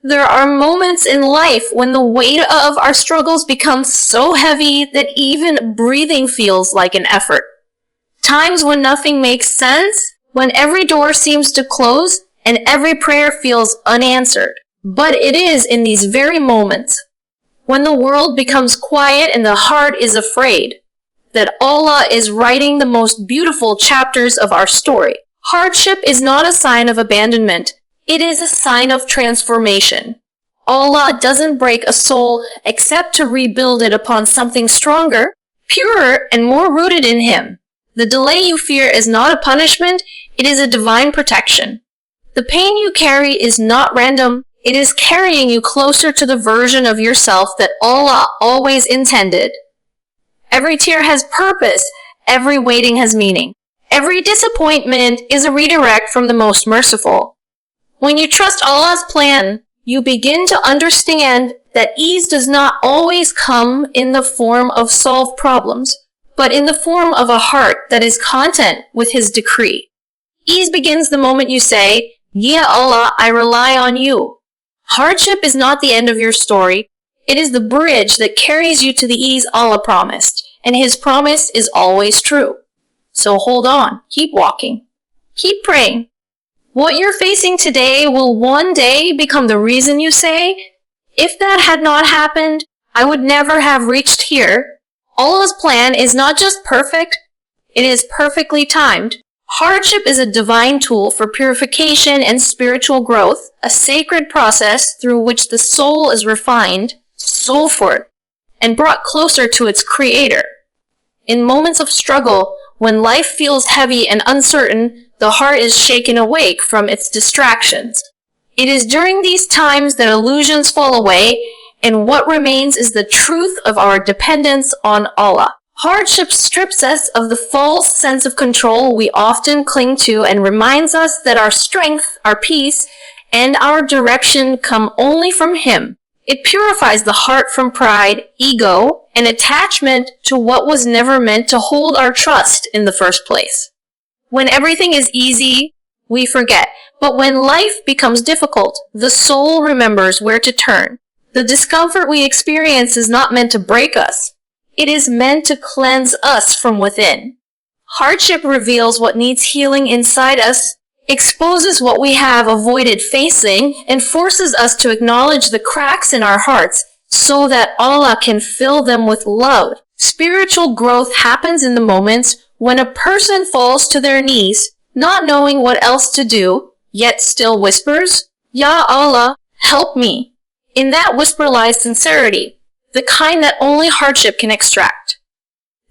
There are moments in life when the weight of our struggles becomes so heavy that even breathing feels like an effort. Times when nothing makes sense, when every door seems to close and every prayer feels unanswered. But it is in these very moments, when the world becomes quiet and the heart is afraid, that Allah is writing the most beautiful chapters of our story. Hardship is not a sign of abandonment. It is a sign of transformation. Allah doesn't break a soul except to rebuild it upon something stronger, purer, and more rooted in Him. The delay you fear is not a punishment, it is a divine protection. The pain you carry is not random, it is carrying you closer to the version of yourself that Allah always intended. Every tear has purpose, every waiting has meaning. Every disappointment is a redirect from the most merciful. When you trust Allah's plan, you begin to understand that ease does not always come in the form of solved problems, but in the form of a heart that is content with His decree. Ease begins the moment you say, "Ya Allah, I rely on you." Hardship is not the end of your story. It is the bridge that carries you to the ease Allah promised, and His promise is always true. So hold on, keep walking, keep praying. What you're facing today will one day become the reason you say, "If that had not happened, I would never have reached here." Allah's plan is not just perfect, it is perfectly timed. Hardship is a divine tool for purification and spiritual growth, a sacred process through which the soul is refined, soulforth, and brought closer to its Creator. In moments of struggle, when life feels heavy and uncertain, the heart is shaken awake from its distractions. It is during these times that illusions fall away, and what remains is the truth of our dependence on Allah. Hardship strips us of the false sense of control we often cling to and reminds us that our strength, our peace, and our direction come only from Him. It purifies the heart from pride, ego, and attachment to what was never meant to hold our trust in the first place. When everything is easy, we forget. But when life becomes difficult, the soul remembers where to turn. The discomfort we experience is not meant to break us. It is meant to cleanse us from within. Hardship reveals what needs healing inside us, exposes what we have avoided facing, and forces us to acknowledge the cracks in our hearts so that Allah can fill them with love. Spiritual growth happens in the moments when a person falls to their knees, not knowing what else to do, yet still whispers, "Ya Allah, help me." In that whisper lies sincerity, the kind that only hardship can extract.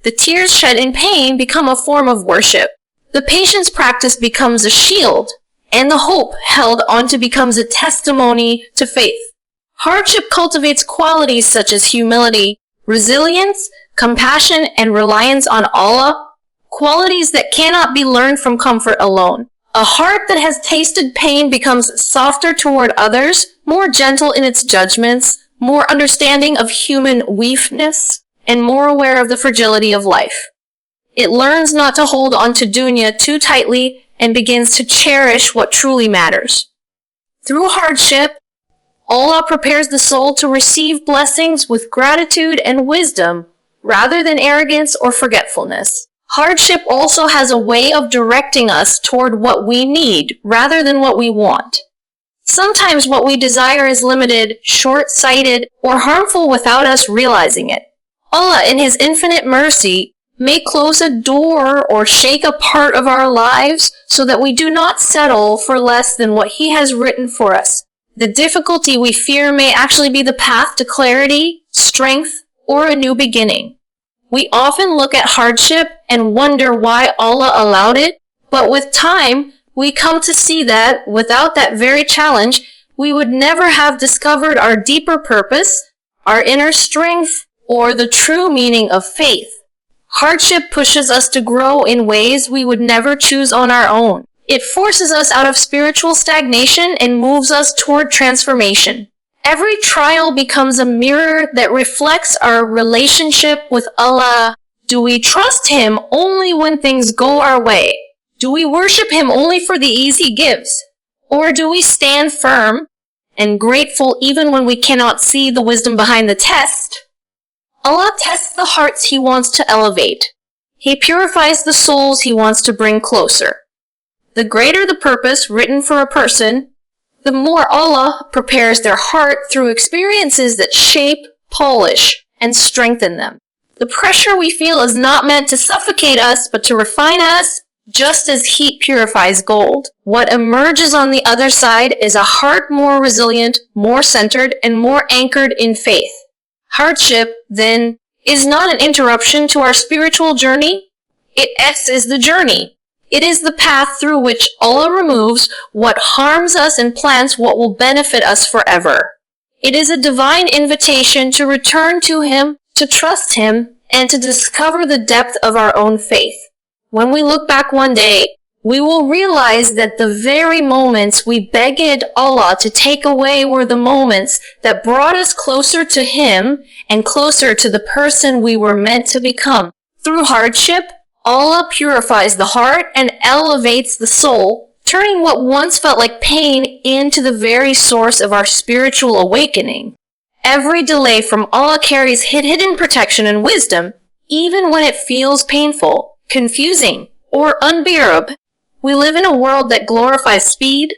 The tears shed in pain become a form of worship. The patience practice becomes a shield, and the hope held onto becomes a testimony to faith. Hardship cultivates qualities such as humility, resilience, compassion, and reliance on Allah, qualities that cannot be learned from comfort alone. A heart that has tasted pain becomes softer toward others, more gentle in its judgments, more understanding of human weakness, and more aware of the fragility of life. It learns not to hold on to dunya too tightly and begins to cherish what truly matters. Through hardship, Allah prepares the soul to receive blessings with gratitude and wisdom, rather than arrogance or forgetfulness. Hardship also has a way of directing us toward what we need, rather than what we want. Sometimes what we desire is limited, short-sighted, or harmful without us realizing it. Allah, in His infinite mercy, may close a door or shake a part of our lives so that we do not settle for less than what He has written for us. The difficulty we fear may actually be the path to clarity, strength, or a new beginning. We often look at hardship and wonder why Allah allowed it, but with time, we come to see that without that very challenge, we would never have discovered our deeper purpose, our inner strength, or the true meaning of faith. Hardship pushes us to grow in ways we would never choose on our own. It forces us out of spiritual stagnation and moves us toward transformation. Every trial becomes a mirror that reflects our relationship with Allah. Do we trust Him only when things go our way? Do we worship Him only for the ease He gives? Or do we stand firm and grateful even when we cannot see the wisdom behind the test. Allah tests the hearts He wants to elevate. He purifies the souls He wants to bring closer. The greater the purpose written for a person, the more Allah prepares their heart through experiences that shape, polish, and strengthen them. The pressure we feel is not meant to suffocate us, but to refine us, just as heat purifies gold. What emerges on the other side is a heart more resilient, more centered, and more anchored in faith. Hardship, then, is not an interruption to our spiritual journey. It is the journey. It is the path through which Allah removes what harms us and plants what will benefit us forever. It is a divine invitation to return to Him, to trust Him, and to discover the depth of our own faith. When we look back one day, we will realize that the very moments we begged Allah to take away were the moments that brought us closer to Him and closer to the person we were meant to become. Through hardship, Allah purifies the heart and elevates the soul, turning what once felt like pain into the very source of our spiritual awakening. Every delay from Allah carries hidden protection and wisdom, even when it feels painful, confusing, or unbearable. We live in a world that glorifies speed,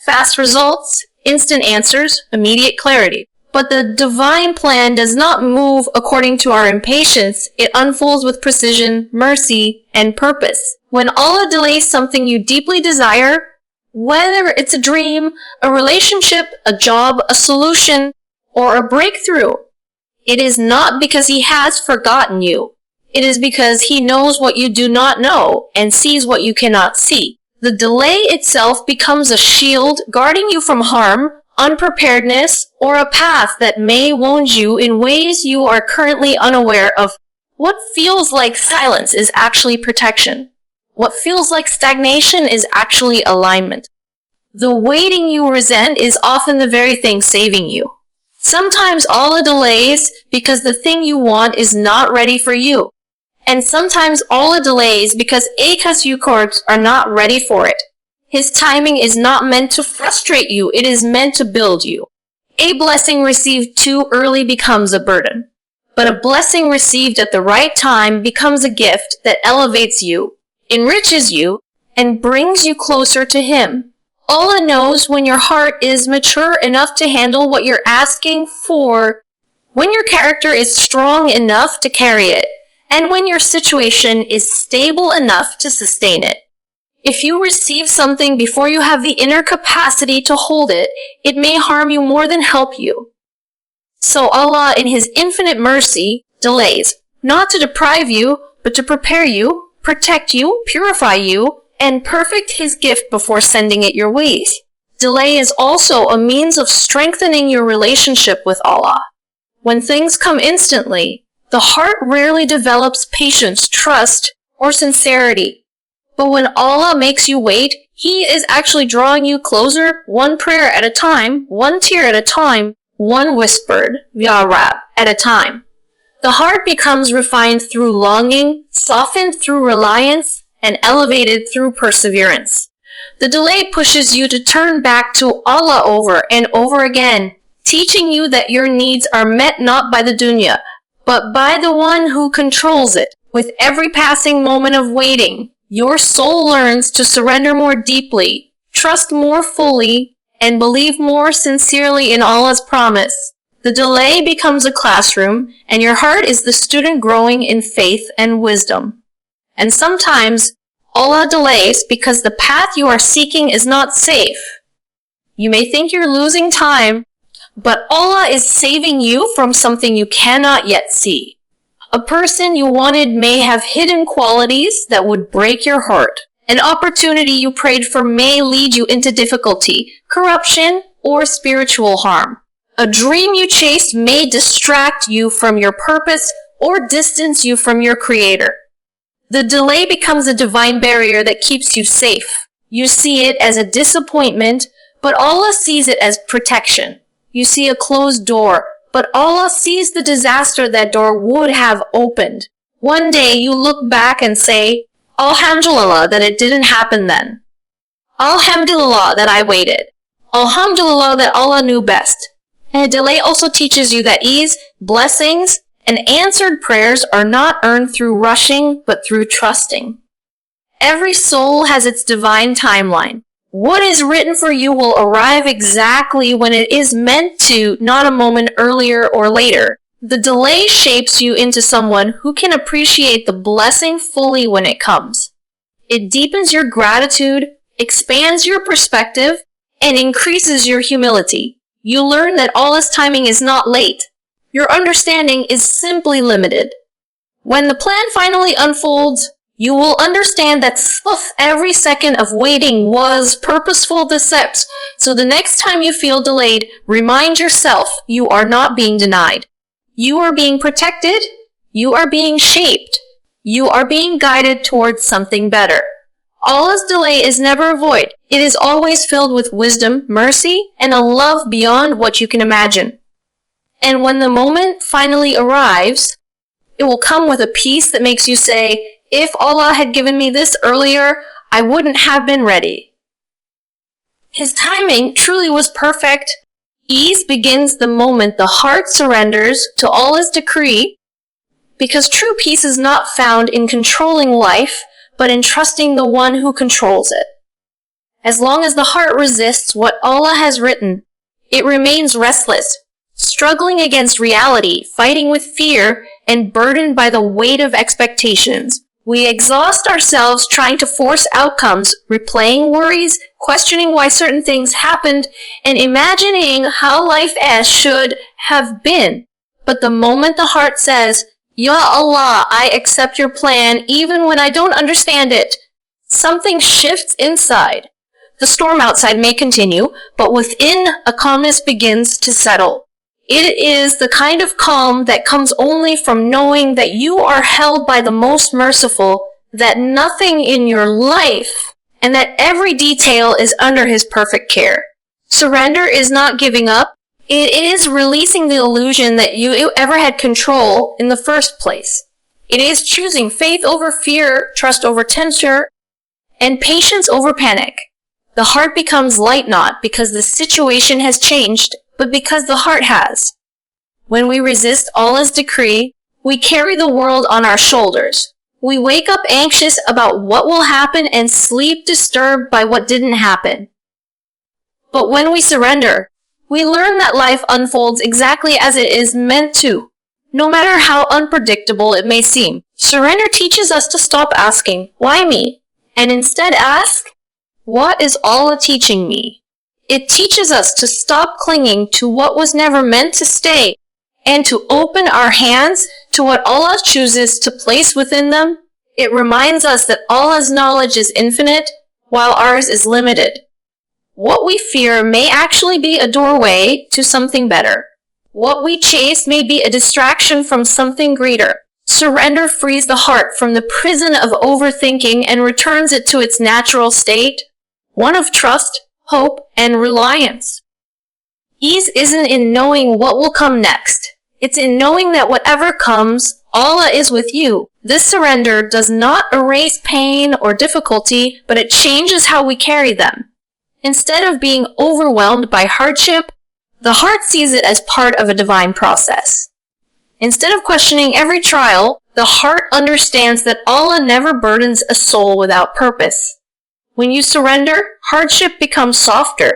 fast results, instant answers, immediate clarity. But the divine plan does not move according to our impatience. It unfolds with precision, mercy, and purpose. When Allah delays something you deeply desire, whether it's a dream, a relationship, a job, a solution, or a breakthrough, it is not because He has forgotten you. It is because He knows what you do not know and sees what you cannot see. The delay itself becomes a shield guarding you from harm, unpreparedness, or a path that may wound you in ways you are currently unaware of. What feels like silence is actually protection. What feels like stagnation is actually alignment. The waiting you resent is often the very thing saving you. Sometimes Allah delays because the thing you want is not ready for you. And sometimes Allah delays because you cords are not ready for it. His timing is not meant to frustrate you, it is meant to build you. A blessing received too early becomes a burden. But a blessing received at the right time becomes a gift that elevates you, enriches you, and brings you closer to Him. Allah knows when your heart is mature enough to handle what you're asking for, when your character is strong enough to carry it, and when your situation is stable enough to sustain it. If you receive something before you have the inner capacity to hold it, it may harm you more than help you. So Allah, in His infinite mercy, delays, not to deprive you, but to prepare you, protect you, purify you, and perfect His gift before sending it your way. Delay is also a means of strengthening your relationship with Allah. When things come instantly, the heart rarely develops patience, trust, or sincerity. But when Allah makes you wait, He is actually drawing you closer, one prayer at a time, one tear at a time, one whispered, Ya Rab, at a time. The heart becomes refined through longing, softened through reliance, and elevated through perseverance. The delay pushes you to turn back to Allah over and over again, teaching you that your needs are met not by the dunya, but by the one who controls it. With every passing moment of waiting, your soul learns to surrender more deeply, trust more fully, and believe more sincerely in Allah's promise. The delay becomes a classroom, and your heart is the student growing in faith and wisdom. And sometimes, Allah delays because the path you are seeking is not safe. You may think you're losing time, but Allah is saving you from something you cannot yet see. A person you wanted may have hidden qualities that would break your heart. An opportunity you prayed for may lead you into difficulty, corruption, or spiritual harm. A dream you chased may distract you from your purpose or distance you from your Creator. The delay becomes a divine barrier that keeps you safe. You see it as a disappointment, but Allah sees it as protection. You see a closed door, but Allah sees the disaster that door would have opened. One day you look back and say, Alhamdulillah that it didn't happen then. Alhamdulillah that I waited. Alhamdulillah that Allah knew best. And a delay also teaches you that ease, blessings, and answered prayers are not earned through rushing, but through trusting. Every soul has its divine timeline. What is written for you will arrive exactly when it is meant to, not a moment earlier or later. The delay shapes you into someone who can appreciate the blessing fully when it comes. It deepens your gratitude, expands your perspective, and increases your humility. You learn that Allah's timing is not late. Your understanding is simply limited. When the plan finally unfolds, you will understand that every second of waiting was purposeful decepts. So the next time you feel delayed, remind yourself you are not being denied. You are being protected. You are being shaped. You are being guided towards something better. Allah's delay is never a void. It is always filled with wisdom, mercy, and a love beyond what you can imagine. And when the moment finally arrives, it will come with a peace that makes you say, if Allah had given me this earlier, I wouldn't have been ready. His timing truly was perfect. Ease begins the moment the heart surrenders to Allah's decree, because true peace is not found in controlling life, but in trusting the one who controls it. As long as the heart resists what Allah has written, it remains restless, struggling against reality, fighting with fear, and burdened by the weight of expectations. We exhaust ourselves trying to force outcomes, replaying worries, questioning why certain things happened, and imagining how life as should have been. But the moment the heart says, Ya Allah, I accept your plan even when I don't understand it, something shifts inside. The storm outside may continue, but within, a calmness begins to settle. It is the kind of calm that comes only from knowing that you are held by the most merciful, that nothing in your life, and that every detail is under his perfect care. Surrender is not giving up. It is releasing the illusion that you ever had control in the first place. It is choosing faith over fear, trust over tension, and patience over panic. The heart becomes light not because the situation has changed, but because the heart has. When we resist Allah's decree, we carry the world on our shoulders. We wake up anxious about what will happen and sleep disturbed by what didn't happen. But when we surrender, we learn that life unfolds exactly as it is meant to, no matter how unpredictable it may seem. Surrender teaches us to stop asking, why me? And instead ask, what is Allah teaching me? It teaches us to stop clinging to what was never meant to stay and to open our hands to what Allah chooses to place within them. It reminds us that Allah's knowledge is infinite while ours is limited. What we fear may actually be a doorway to something better. What we chase may be a distraction from something greater. Surrender frees the heart from the prison of overthinking and returns it to its natural state, one of trust, hope, and reliance. Ease isn't in knowing what will come next. It's in knowing that whatever comes, Allah is with you. This surrender does not erase pain or difficulty, but it changes how we carry them. Instead of being overwhelmed by hardship, the heart sees it as part of a divine process. Instead of questioning every trial, the heart understands that Allah never burdens a soul without purpose. When you surrender, hardship becomes softer.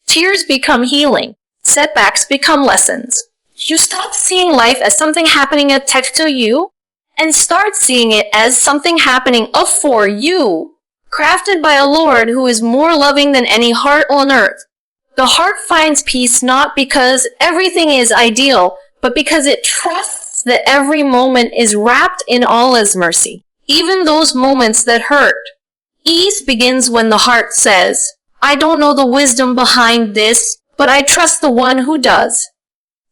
Tears become healing. Setbacks become lessons. You stop seeing life as something happening to you and start seeing it as something happening for you, crafted by a Lord who is more loving than any heart on earth. The heart finds peace not because everything is ideal, but because it trusts that every moment is wrapped in Allah's mercy, even those moments that hurt. Ease begins when the heart says, I don't know the wisdom behind this, but I trust the one who does.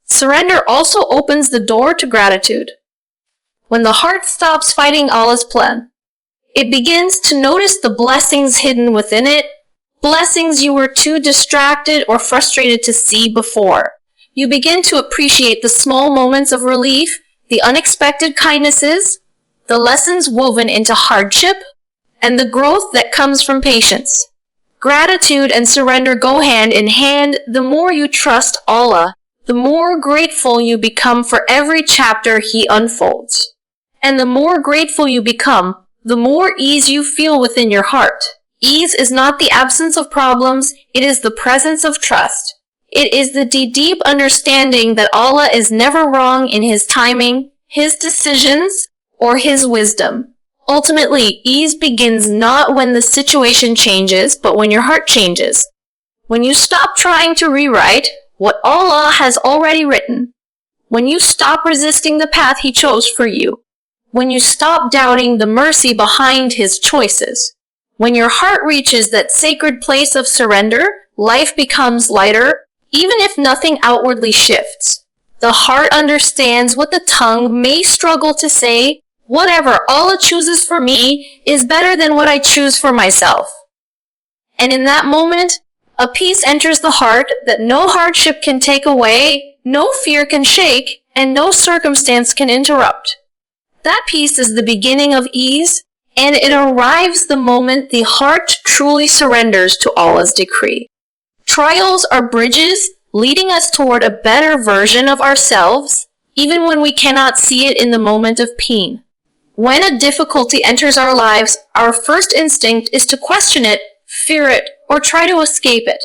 Surrender also opens the door to gratitude. When the heart stops fighting Allah's plan, it begins to notice the blessings hidden within it, blessings you were too distracted or frustrated to see before. You begin to appreciate the small moments of relief, the unexpected kindnesses, the lessons woven into hardship, and the growth that comes from patience. Gratitude and surrender go hand in hand. The more you trust Allah, the more grateful you become for every chapter He unfolds. And the more grateful you become, the more ease you feel within your heart. Ease is not the absence of problems, it is the presence of trust. It is the deep understanding that Allah is never wrong in His timing, His decisions, or His wisdom. Ultimately, ease begins not when the situation changes, but when your heart changes. When you stop trying to rewrite what Allah has already written. When you stop resisting the path He chose for you. When you stop doubting the mercy behind His choices. When your heart reaches that sacred place of surrender, life becomes lighter, even if nothing outwardly shifts. The heart understands what the tongue may struggle to say. Whatever Allah chooses for me is better than what I choose for myself. And in that moment, a peace enters the heart that no hardship can take away, no fear can shake, and no circumstance can interrupt. That peace is the beginning of ease, and it arrives the moment the heart truly surrenders to Allah's decree. Trials are bridges leading us toward a better version of ourselves, even when we cannot see it in the moment of pain. When a difficulty enters our lives, our first instinct is to question it, fear it, or try to escape it.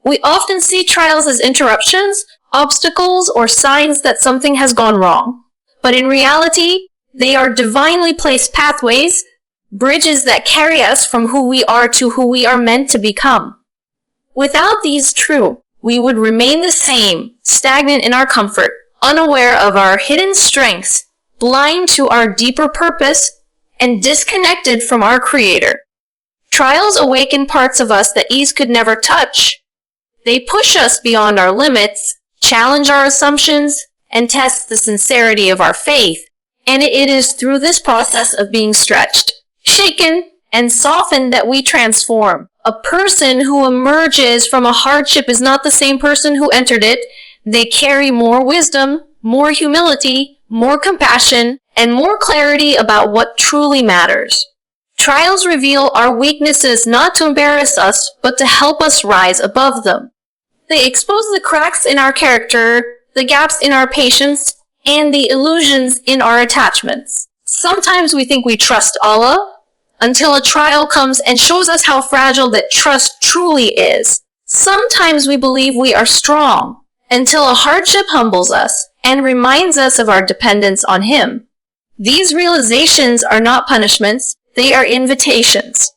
We often see trials as interruptions, obstacles, or signs that something has gone wrong. But in reality, they are divinely placed pathways, bridges that carry us from who we are to who we are meant to become. Without these true, we would remain the same, stagnant in our comfort, unaware of our hidden strengths, blind to our deeper purpose, and disconnected from our Creator. Trials awaken parts of us that ease could never touch. They push us beyond our limits, challenge our assumptions, and test the sincerity of our faith. And it is through this process of being stretched, shaken, and softened that we transform. A person who emerges from a hardship is not the same person who entered it. They carry more wisdom, more humility, more compassion, and more clarity about what truly matters. Trials reveal our weaknesses not to embarrass us, but to help us rise above them. They expose the cracks in our character, the gaps in our patience, and the illusions in our attachments. Sometimes we think we trust Allah, until a trial comes and shows us how fragile that trust truly is. Sometimes we believe we are strong, until a hardship humbles us and reminds us of our dependence on Him. These realizations are not punishments, they are invitations.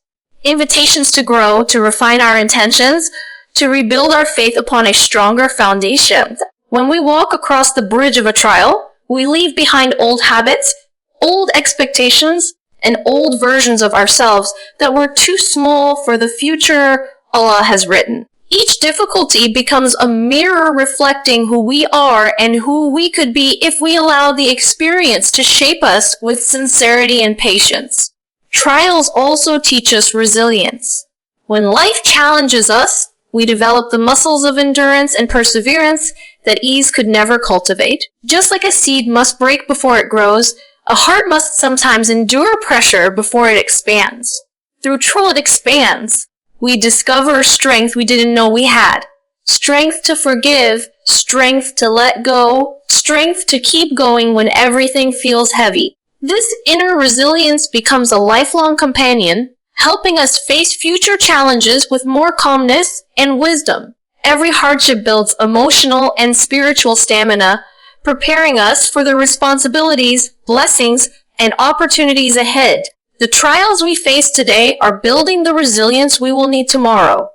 Invitations to grow, to refine our intentions, to rebuild our faith upon a stronger foundation. When we walk across the bridge of a trial, we leave behind old habits, old expectations, and old versions of ourselves that were too small for the future Allah has written. Each difficulty becomes a mirror reflecting who we are and who we could be if we allow the experience to shape us with sincerity and patience. Trials also teach us resilience. When life challenges us, we develop the muscles of endurance and perseverance that ease could never cultivate. Just like a seed must break before it grows, a heart must sometimes endure pressure before it expands. Through trial it expands. We discover strength we didn't know we had. Strength to forgive, strength to let go, strength to keep going when everything feels heavy. This inner resilience becomes a lifelong companion, helping us face future challenges with more calmness and wisdom. Every hardship builds emotional and spiritual stamina, preparing us for the responsibilities, blessings, and opportunities ahead. The trials we face today are building the resilience we will need tomorrow.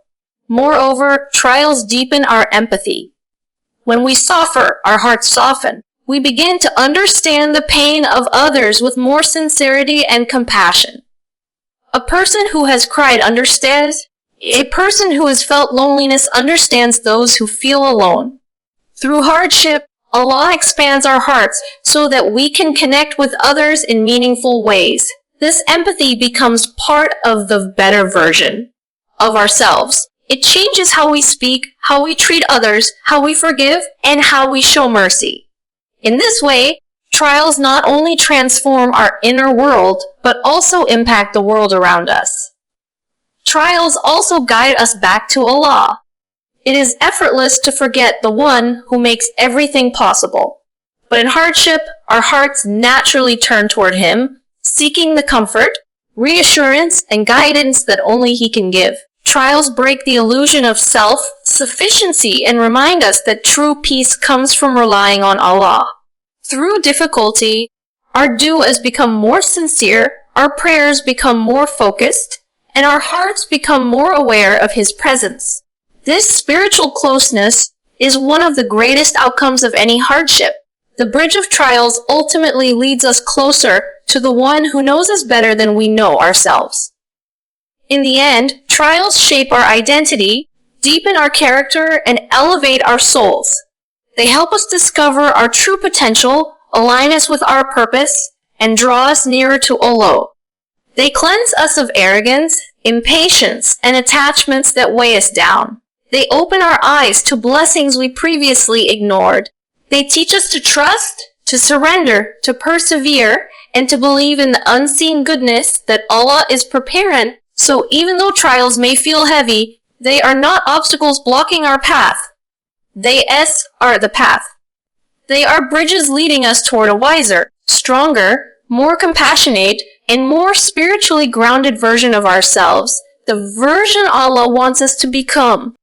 Moreover, trials deepen our empathy. When we suffer, our hearts soften. We begin to understand the pain of others with more sincerity and compassion. A person who has cried understands. A person who has felt loneliness understands those who feel alone. Through hardship, Allah expands our hearts so that we can connect with others in meaningful ways. This empathy becomes part of the better version of ourselves. It changes how we speak, how we treat others, how we forgive, and how we show mercy. In this way, trials not only transform our inner world, but also impact the world around us. trials also guide us back to Allah. It is effortless to forget the one who makes everything possible. But in hardship, our hearts naturally turn toward Him, seeking the comfort, reassurance, and guidance that only He can give. Trials break the illusion of self-sufficiency and remind us that true peace comes from relying on Allah. Through difficulty, our du'as become more sincere, our prayers become more focused, and our hearts become more aware of His presence. This spiritual closeness is one of the greatest outcomes of any hardship. The bridge of trials ultimately leads us closer to the one who knows us better than we know ourselves. In the end, trials shape our identity, deepen our character, and elevate our souls. They help us discover our true potential, align us with our purpose, and draw us nearer to Allah. They cleanse us of arrogance, impatience, and attachments that weigh us down. They open our eyes to blessings we previously ignored. They teach us to trust, to surrender, to persevere, and to believe in the unseen goodness that Allah is preparing. So even though trials may feel heavy, they are not obstacles blocking our path. They are the path. They are bridges leading us toward a wiser, stronger, more compassionate, and more spiritually grounded version of ourselves, the version Allah wants us to become.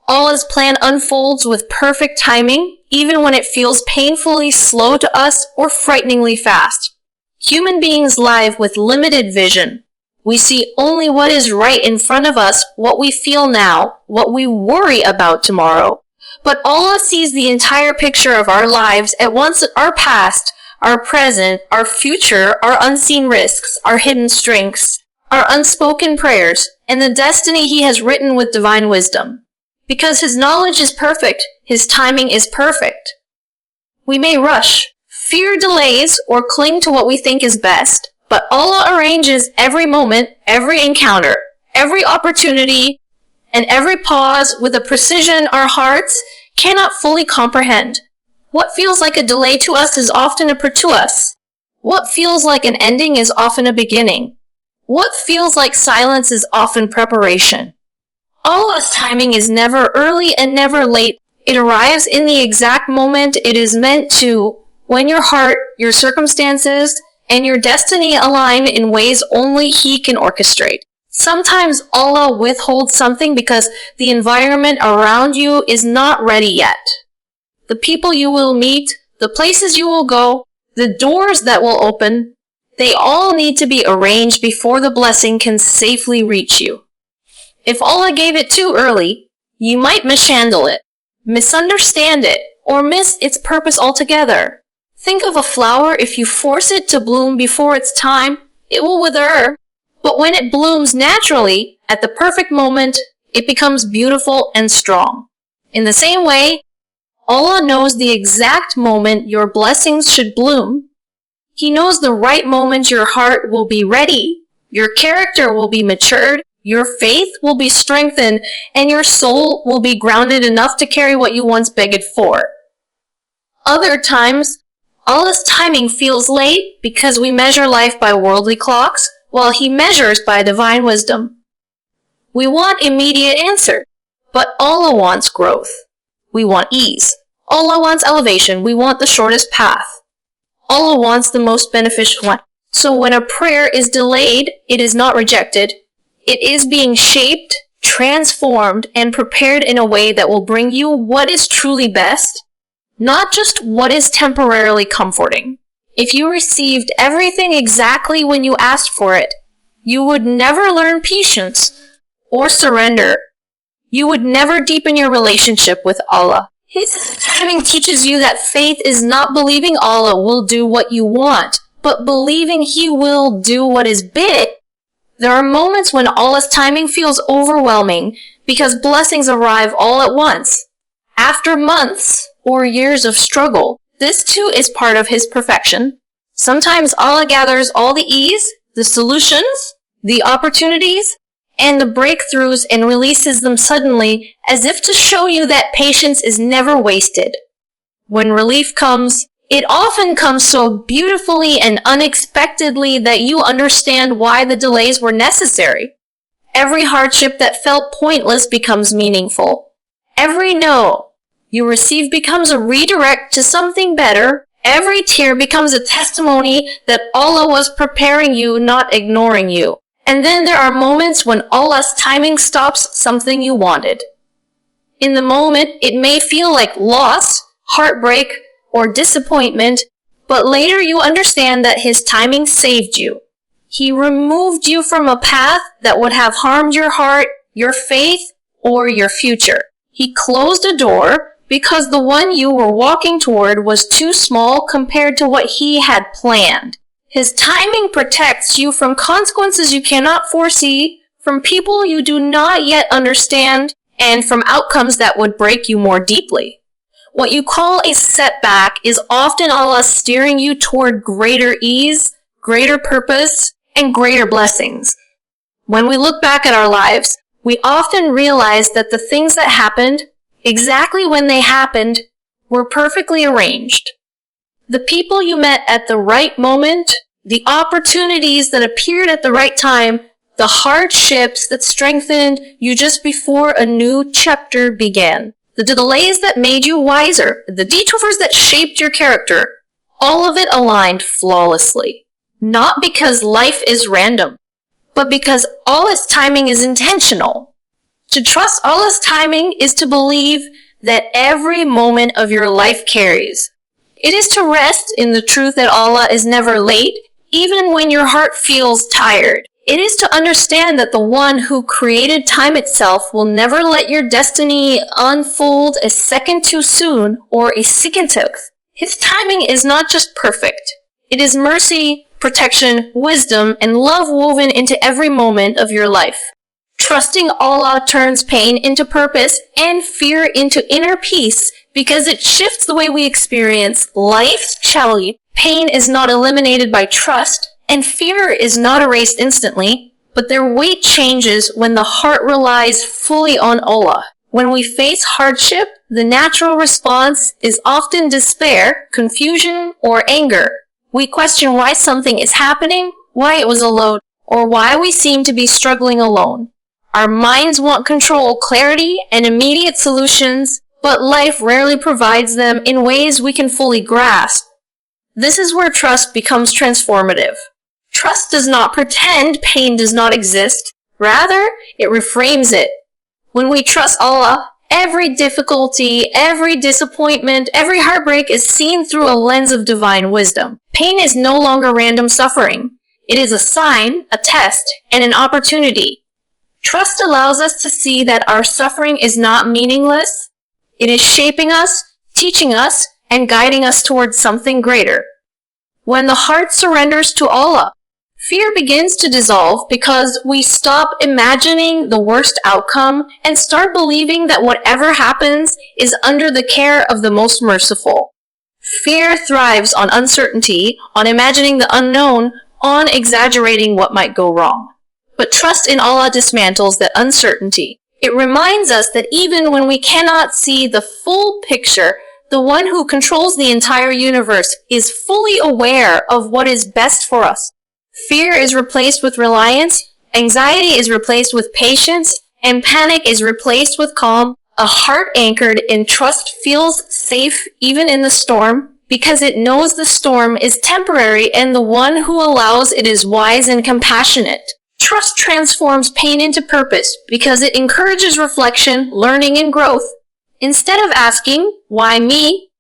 Allah's plan unfolds with perfect timing, even when it feels painfully slow to us or frighteningly fast. Human beings live with limited vision. We see only what is right in front of us, what we feel now, what we worry about tomorrow. But Allah sees the entire picture of our lives at once, our past, our present, our future, our unseen risks, our hidden strengths, our unspoken prayers, and the destiny He has written with divine wisdom. Because His knowledge is perfect, His timing is perfect. We may rush, fear delays, or cling to what we think is best, but Allah arranges every moment, every encounter, every opportunity, and every pause with a precision our hearts cannot fully comprehend. What feels like a delay to us is often a to us. What feels like an ending is often a beginning. What feels like silence is often preparation. Allah's timing is never early and never late. It arrives in the exact moment it is meant to, when your heart, your circumstances, and your destiny align in ways only He can orchestrate. Sometimes Allah withholds something because the environment around you is not ready yet. The people you will meet, the places you will go, the doors that will open, they all need to be arranged before the blessing can safely reach you. If Allah gave it too early, you might mishandle it, misunderstand it, or miss its purpose altogether. Think of a flower. If you force it to bloom before its time, it will wither. But when it blooms naturally, at the perfect moment, it becomes beautiful and strong. In the same way, Allah knows the exact moment your blessings should bloom. He knows the right moment your heart will be ready, your character will be matured, your faith will be strengthened, and your soul will be grounded enough to carry what you once begged for. Other times, Allah's timing feels late because we measure life by worldly clocks, while He measures by divine wisdom. We want immediate answer, but Allah wants growth. We want ease. Allah wants elevation. We want the shortest path. Allah wants the most beneficial one. So when a prayer is delayed, it is not rejected. It is being shaped, transformed, and prepared in a way that will bring you what is truly best, not just what is temporarily comforting. If you received everything exactly when you asked for it, you would never learn patience or surrender. You would never deepen your relationship with Allah. His timing teaches you that faith is not believing Allah will do what you want, but believing He will do what is big. There are moments when Allah's timing feels overwhelming because blessings arrive all at once. After months or years of struggle, this too is part of His perfection. Sometimes Allah gathers all the ease, the solutions, the opportunities, and the breakthroughs and releases them suddenly as if to show you that patience is never wasted. When relief comes, it often comes so beautifully and unexpectedly that you understand why the delays were necessary. Every hardship that felt pointless becomes meaningful. Every no you receive becomes a redirect to something better. Every tear becomes a testimony that Allah was preparing you, not ignoring you. And then there are moments when Allah's timing stops something you wanted. In the moment, it may feel like loss, heartbreak, or disappointment, but later you understand that His timing saved you. He removed you from a path that would have harmed your heart, your faith, or your future. He closed a door because the one you were walking toward was too small compared to what He had planned. His timing protects you from consequences you cannot foresee, from people you do not yet understand, and from outcomes that would break you more deeply. What you call a setback is often Allah steering you toward greater ease, greater purpose, and greater blessings. When we look back at our lives, we often realize that the things that happened, exactly when they happened, were perfectly arranged. The people you met at the right moment, the opportunities that appeared at the right time, the hardships that strengthened you just before a new chapter began, the delays that made you wiser, the detours that shaped your character, all of it aligned flawlessly. Not because life is random, but because Allah's timing is intentional. To trust Allah's timing is to believe that every moment of your life carries. It is to rest in the truth that Allah is never late, even when your heart feels tired. It is to understand that the one who created time itself will never let your destiny unfold a second too soon or a second too. His timing is not just perfect. It is mercy, protection, wisdom, and love woven into every moment of your life. Trusting Allah turns pain into purpose and fear into inner peace because it shifts the way we experience life's challenge. Pain is not eliminated by trust, and fear is not erased instantly, but their weight changes when the heart relies fully on Allah. When we face hardship, the natural response is often despair, confusion, or anger. We question why something is happening, why it was a load, or why we seem to be struggling alone. Our minds want control, clarity, and immediate solutions, but life rarely provides them in ways we can fully grasp. This is where trust becomes transformative. Trust does not pretend pain does not exist. Rather, it reframes it. When we trust Allah, every difficulty, every disappointment, every heartbreak is seen through a lens of divine wisdom. Pain is no longer random suffering. It is a sign, a test, and an opportunity. Trust allows us to see that our suffering is not meaningless. It is shaping us, teaching us, and guiding us towards something greater. When the heart surrenders to Allah, fear begins to dissolve because we stop imagining the worst outcome and start believing that whatever happens is under the care of the most merciful. Fear thrives on uncertainty, on imagining the unknown, on exaggerating what might go wrong. But trust in Allah dismantles that uncertainty. It reminds us that even when we cannot see the full picture, the one who controls the entire universe is fully aware of what is best for us. Fear is replaced with reliance, anxiety is replaced with patience, and panic is replaced with calm. A heart anchored in trust feels safe even in the storm because it knows the storm is temporary and the one who allows it is wise and compassionate. Trust transforms pain into purpose because it encourages reflection, learning, and growth. Instead of asking, why me?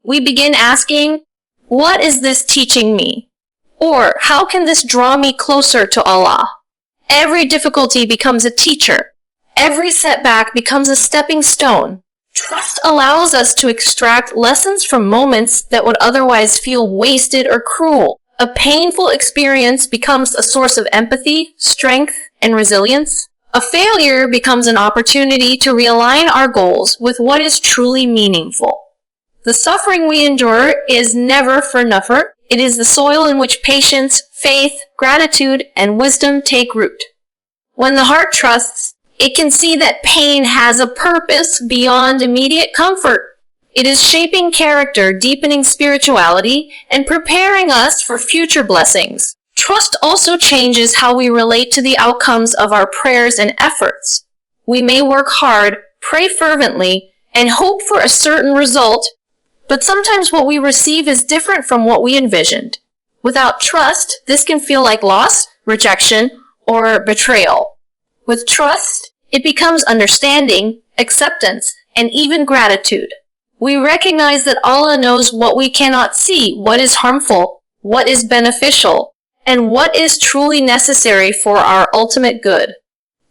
We begin asking, what is this teaching me? Or, how can this draw me closer to Allah? Every difficulty becomes a teacher. Every setback becomes a stepping stone. Trust allows us to extract lessons from moments that would otherwise feel wasted or cruel. A painful experience becomes a source of empathy, strength, and resilience. A failure becomes an opportunity to realign our goals with what is truly meaningful. The suffering we endure is never for nothing. It is the soil in which patience, faith, gratitude, and wisdom take root. When the heart trusts, it can see that pain has a purpose beyond immediate comfort. It is shaping character, deepening spirituality, and preparing us for future blessings. Trust also changes how we relate to the outcomes of our prayers and efforts. We may work hard, pray fervently, and hope for a certain result, but sometimes what we receive is different from what we envisioned. Without trust, this can feel like loss, rejection, or betrayal. With trust, it becomes understanding, acceptance, and even gratitude. We recognize that Allah knows what we cannot see, what is harmful, what is beneficial, and what is truly necessary for our ultimate good.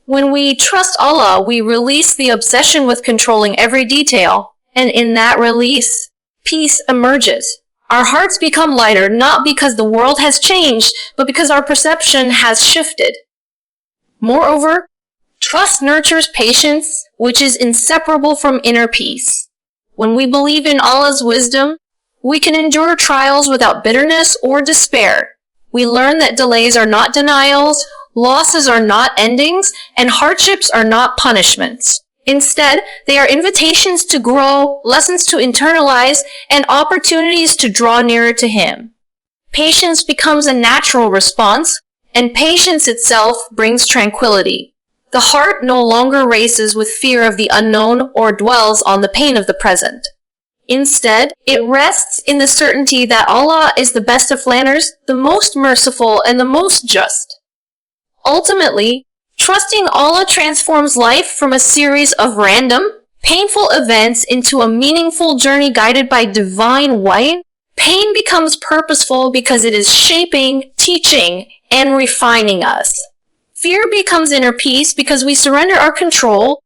When we trust Allah, we release the obsession with controlling every detail, and in that release, peace emerges. Our hearts become lighter not because the world has changed, but because our perception has shifted. Moreover, trust nurtures patience, which is inseparable from inner peace. When we believe in Allah's wisdom, we can endure trials without bitterness or despair. We learn that delays are not denials, losses are not endings, and hardships are not punishments. Instead, they are invitations to grow, lessons to internalize, and opportunities to draw nearer to Him. Patience becomes a natural response, and patience itself brings tranquility. The heart no longer races with fear of the unknown or dwells on the pain of the present. Instead, it rests in the certainty that Allah is the best of planners, the most merciful, and the most just. Ultimately, trusting Allah transforms life from a series of random, painful events into a meaningful journey guided by divine light. Pain becomes purposeful because it is shaping, teaching, and refining us. Fear becomes inner peace because we surrender our control,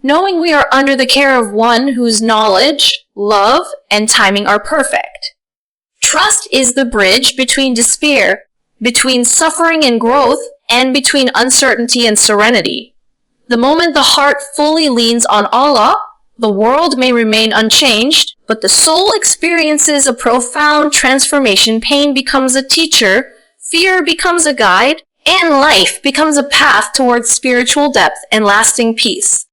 knowing we are under the care of one whose knowledge, love, and timing are perfect. Trust is the bridge between despair, between suffering and growth, and between uncertainty and serenity. The moment the heart fully leans on Allah, the world may remain unchanged, but the soul experiences a profound transformation. Pain becomes a teacher, fear becomes a guide, and life becomes a path towards spiritual depth and lasting peace.